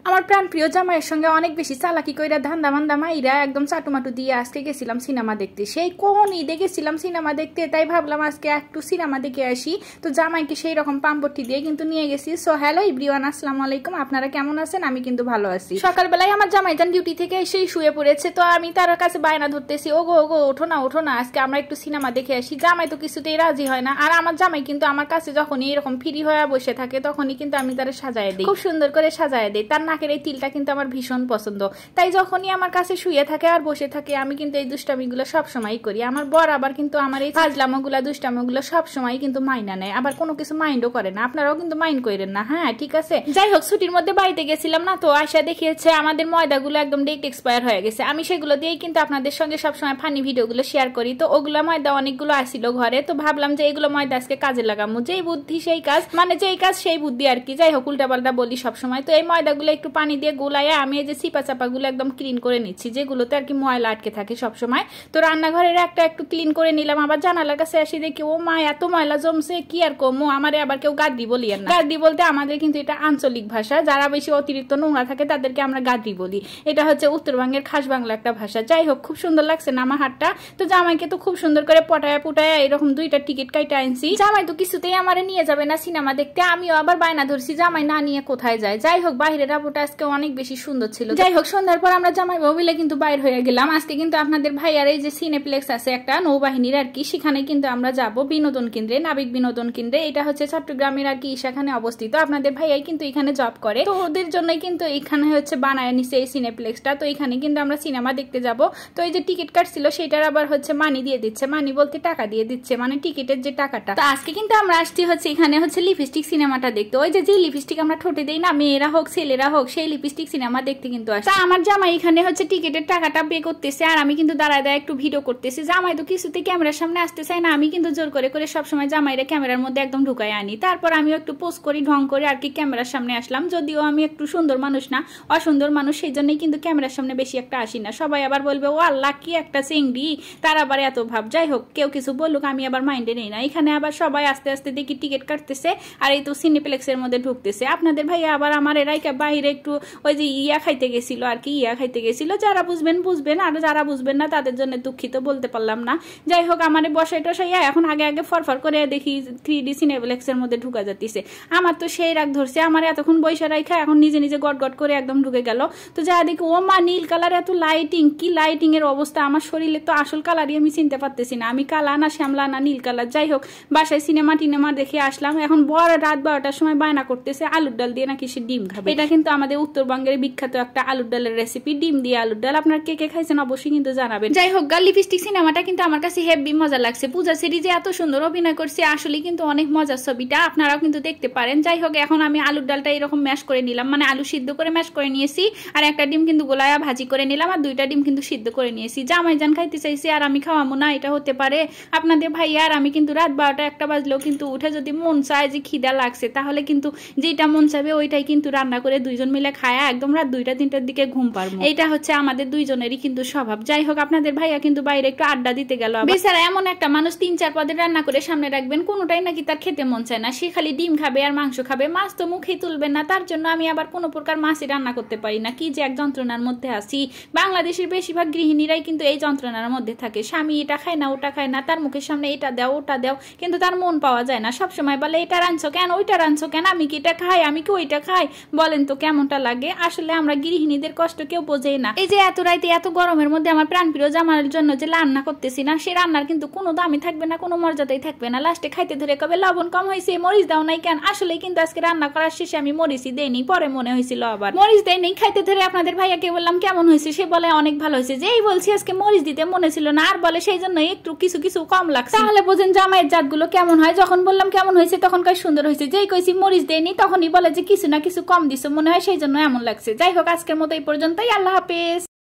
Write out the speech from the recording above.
আমার প্রাণ প্রিয় জামাইয়ের সঙ্গে অনেক বেশি চালাকি কইরা ধান্দা মান্দা মাইরা একদম চাটুমাটু দিয়ে আজকে গেছিলাম সিনেমা দেখতে। সেই কোন ঈদে গেছিলাম সিনেমা দেখতে, তাই ভাবলাম আজকে একটু সিনেমা দেখে আসি। তো জামাইকে সেই রকম পাম্পটি দিয়ে কিন্তু নিয়ে গেছি। সো হ্যালো এভরিওয়ান, আসসালামু আলাইকুম। আপনারা কেমন আছেন? আমি কিন্তু ভালো আছি। সকালবেলায় আমার জামাইজান ডিউটি থেকে এসেই শুয়ে পড়েছে। তো আমি তার কাছে বায়না ধরতেছি, ওগো ওগো ওঠো না, আজকে আমরা একটু সিনেমা দেখে আসি। জামাই তো কিছুতেই রাজি হয় না। আর আমার জামাই কিন্তু আমার কাছে যখনই এরকম ফ্রি হয়ে বসে থাকে তখনই কিন্তু আমি তারা সাজায় দিই, খুব সুন্দর করে সাজায় দিই। তার নাকের এই তিলটা কিন্তু আমার ভীষণ পছন্দ। তাই যখনই আমার কাছে শুয়ে থাকে আর বসে থাকে আমি কিন্তু এই দুষ্টামিগুলো সবসময় করি। আমার বর আবার কিন্তু আমার এই ফাজলামোগুলা দুষ্টামিগুলো সবসময় কিন্তু মাইনা নেয়, আবার কোনো কিছু মাইন্ডও করে না। আপনারাও কিন্তু মাইন্ড করেন না, হ্যাঁ ঠিক আছে। যাই হোক, ছুটির মধ্যে বাড়িতে গেছিলাম না, তো আশা দেখিয়েছে আমাদের ময়দাগুলো একদম ডেট এক্সপায়ার হয়ে গেছে। আমি সেগুলো দিয়েই কিন্তু আপনাদের সঙ্গে সবসময় ফানি ভিডিওগুলো শেয়ার করি। তো ওগুলো ময়দা অনেকগুলো আসছিল ঘরে, তো ভাবলাম যে এগুলো ময়দা আজকে কাজে লাগামো। যেই বুদ্ধি সেই কাজ, মানে যেই কাজ সেই বুদ্ধি আর কি। যাই হোক, উল্টাপাল্টা বলি সবসময়। তো এই ময়দাগুলো একটু পানি দিয়ে গুলাইয়া আমি এই যে চিপা চাপাগুলো একদম ক্লিন করে নিচ্ছি, যেগুলোতে আর কি ময়লা আটকে থাকে সবসময়। তো রান্নাঘরের একটা একটু ক্লিন করে নিলাম। আবার জানালার কাছে আসি দেখি ও মা এত ময়লা জমছে, কি আর কমো। আমারে আবার কেউ গাদ্রি বলি না। গাদ্রি বলতে আমাদের কিন্তু এটা আঞ্চলিক ভাষা, যারা বেশি অতিরিক্ত নোংরা থাকে তাদেরকে আমরা গাদ্রি বলি। এটা হচ্ছে উত্তরবঙ্গের খাস বাংলা একটা ভাষা। যাই হোক, খুব সুন্দর লাগছে না আমার হাতটা? তো জামাইকে তো খুব সুন্দর করে পটায়া পুটায়া এরকম 2টা টিকিট কাইটা আনছি। জামাই তো কিছুতেই আমারে নিয়ে যাবে না সিনেমা দেখতে। আমিও আবার বায়না ধরছি জামাই না নিয়ে কোথায় যায়। যাই হোক, বাইরের আবহাওয়াটা আজকে অনেক বেশি সুন্দর ছিল। যাই হোক, সন্ধ্যার পর আমরা জামাই বউমিলে কিন্তু বাইর হয়ে গেলাম। আজকে কিন্তু আপনাদের ভাইয়ার এই যে সিনেপ্লেক্স আছে একটা নৌবাহিনীর আর কি, সেখানে কিন্তু আমরা যাব বিনোদন কেন্দ্রে, নাবিক বিনোদন কেন্দ্রে। এটা হচ্ছে চট্টগ্রামের আর কি সেখানে অবস্থিত। আপনাদের ভাইয়াই কিন্তু এখানে জব করে, তো ওদের জন্যই কিন্তু এখানে হচ্ছে বানায় নিছে এই সিনেপ্লেক্সটা। তো এখানে কিন্তু আমরা সিনেমা দেখতে যাব। তো এই যে টিকিট কাটছিল সেটার আবার হচ্ছে মানি দিয়ে দিচ্ছে, মানি বলতে টাকা দিয়ে দিচ্ছে, মানে টিকিটের যে টাকাটা। তো আজকে কিন্তু আমরা আসছি হচ্ছে এখানে হচ্ছে লিপস্টিক সিনেমাটা দেখতে। ওই যে লিপস্টিক আমরা ঠোঁটে দেই না, মেয়েরা হোক ছেলেরা হোক, সেই লিপস্টিক সিনেমা দেখতে কিন্তু আসছে। আমার জামাই এখানে হচ্ছে টিকিটের টাকাটা পে করতেছে, আর আমি কিন্তু দাঁড়ায় দাঁড়ায় একটু ভিডিও করতেছি। জামাই তো কিছুতে ক্যামেরার সামনে আসতে চাই না। আমি কিন্তু জোর করে করে সবসময় জামাইরা ক্যামেরার মধ্যে একদম ঢুকাই আনি। তারপর আমিও একটু পোস্ট করি, ঢং করে আর কি ক্যামেরার সামনে আসলাম। যদিও আমি একটু সুন্দর মানুষ না, অসুন্দর মানুষ, সেই জন্যই কিন্তু ক্যামেরার সামনে বেশি একটা আসি না। সবাই আবার বলবে ও আল্লাহ কি একটা চিংড়ি, তার আবার এত ভাব। যাই হোক, কেউ কিছু বলুক আমি আবার মাইন্ডে নেই না। এখানে আবার সবাই আস্তে আস্তে দেখি টিকিট কাটতেছে, আর এই তো সিনেপ্লেক্সের মধ্যে ঢুকতেছে। আপনাদের ভাইয়া আবার আমার এরাইকা বাইরে একটু ওই যে ইয়া খাইতে গেছিল আর কি, ইয়া খাইতে গেছিল। যারা বুঝবেন বুঝবেন, আর যারা বুঝবেন না তাদের জন্য দুঃখিত, বলতে পারলাম না। যাই হোক, আমার বসাই টসাইয়া এখন আগে আগে ফরফর করে দেখি 3D সিনেপ্লেক্সের মধ্যে ঢুকা যাচ্ছে। আমার তো সেই রাগ ধরছে, আমার এতক্ষণ বৈশা রাখা এখন নিজে নিজে গট গট করে একদম ঢুকে গেল। তো যা দেখি ও মা নীল কালার, এত লাইটিং, কি লাইটিং এর অবস্থা। আমার শরীরে তো আসল কালারই আমি চিনতে পারতেছি না, আমি কালা না শ্যামলা না নীল কালার। যাই হোক, বাসায় সিনেমা টিনেমা দেখে আসলাম। এখন বড় রাত 12টার সময় বায়না করতেছে আলুর ডাল দিয়ে নাকি সে ডিম খাবে। এটা কিন্তু আমাদের উত্তরবঙ্গের বিখ্যাত একটা আলুর ডালের রেসিপি, ডিম দিয়ে আলুর ডাল। আপনারা কে কে খাইছেন অবশ্যই কিন্তু জানাবেন। যাই হোক, লিপস্টিক সিনেমাটা কিন্তু আমার কাছে হেভি মজা লাগছে। পূজা সিরিজে এত সুন্দর অভিনয় করছে, আসলে কিন্তু অনেক মজার ছবিটা, আপনারাও কিন্তু দেখতে পারেন। যাই হোক, এখন আমি আলুর ডালটা এরকম ম্যাশ করে নিলাম, মানে আলু সিদ্ধ করে ম্যাশ করে নিয়েছি, আর একটা ডিম কিন্তু গোলায়া ভাজি করে নিলাম, আর 2টা ডিম কিন্তু সিদ্ধ করে নিয়েছি। জামাই জান খাইতে চাইছি আর আমি খাওয়াবো না, এটা হতে পারে? আপনাদের ভাইয়া আর আমি কিন্তু রাত 12টা 1টা বাজলেও কিন্তু উঠে যদি মন চায় যে খিদা লাগছে, তাহলে কিন্তু যেটা মন চাইবে ওইটাই কিন্তু রান্না করে 2জন মিলে খায়া একদম রাত 2টা 3টার দিকে ঘুম পারবো। এইটা হচ্ছে আমাদের 2জনেরই কিন্তু স্বভাব। যাই হোক, আপনাদের ভাইয়া কিন্তু বাইরে একটু আড্ডা দিতে গেল। বেচারা এমন একটা মানুষ, 3-4 পদের রান্না করে সামনে রাখবেন, কোনোটাই নাকি তার খেতে মন চায় না। সে খালি ডিম খাবে আর মাংস খাবে, মাছ তো মুখেই তুলবেন না। তার জন্য আমি আবার কোনো প্রকার মাছই রান্না করতে পারি না। কি যে এক যন্ত্রণার মধ্যে আছি। বাংলাদেশের বেশিরভাগ গৃহিণীরাই কিন্তু এই যন্ত্রণার মধ্যে থাকে। স্বামী এটা খায় না ওটা খায় না, তার মুখের সামনে এটা দাও ওটা দাও, কিন্তু তার মন পাওয়া যায় না। সবসময় বলে এটা রাঁধছো কেন, ওইটা রাঁধছো কেন, আমি কি এটা খাই, আমি কি ওইটা খাই। বলেন তো কেমনটা লাগে? আসলে আমরা গৃহিণীদের কষ্ট কেউ বোঝেই না। এই যে এত রাইতে এত গরমের মধ্যে আমার প্রাণপ্রিয় জামাইয়ের জন্য যে রান্না করতেছি না, সে রান্নার কিন্তু কোনো দামই থাকবে না, কোনো মর্যাদাই থাকবে না। লাস্টে খাইতে ধরে কবে লবণ কম হয়েছে, মরিচ দাও নাই কেন। আসলে কিন্তু আজকে রান্না করার শেষে আমি মরিচই দেইনি, পরে মনে হয়েছিল আবার মরিচ দেয়নি। খাইতে ধরে আপনাদের ভাইয়াকে বললাম কেমন হয়েছে, সে বলে অনেক ভালো হয়েছে। যেই বলছি আজকে মরিচ দিতে মনে ছিল না, আর বলে সেই জন্য একটু কিছু কিছু কম লাগছে। তাহলে বোঝেন জামাইয়ের জাতগুলো কেমন হয়। যখন বললাম কেমন হয়েছে তখন কয় সুন্দর হয়েছে, যেই কইছি মরিচ দেয়নি তখনই বলে যে কিছু না কিছু কম দিছো মনে হয়, সেই জন্য এমন লাগছে। যাই হোক, আজকের মতো এই পর্যন্তই। আল্লাহ হাফেজ।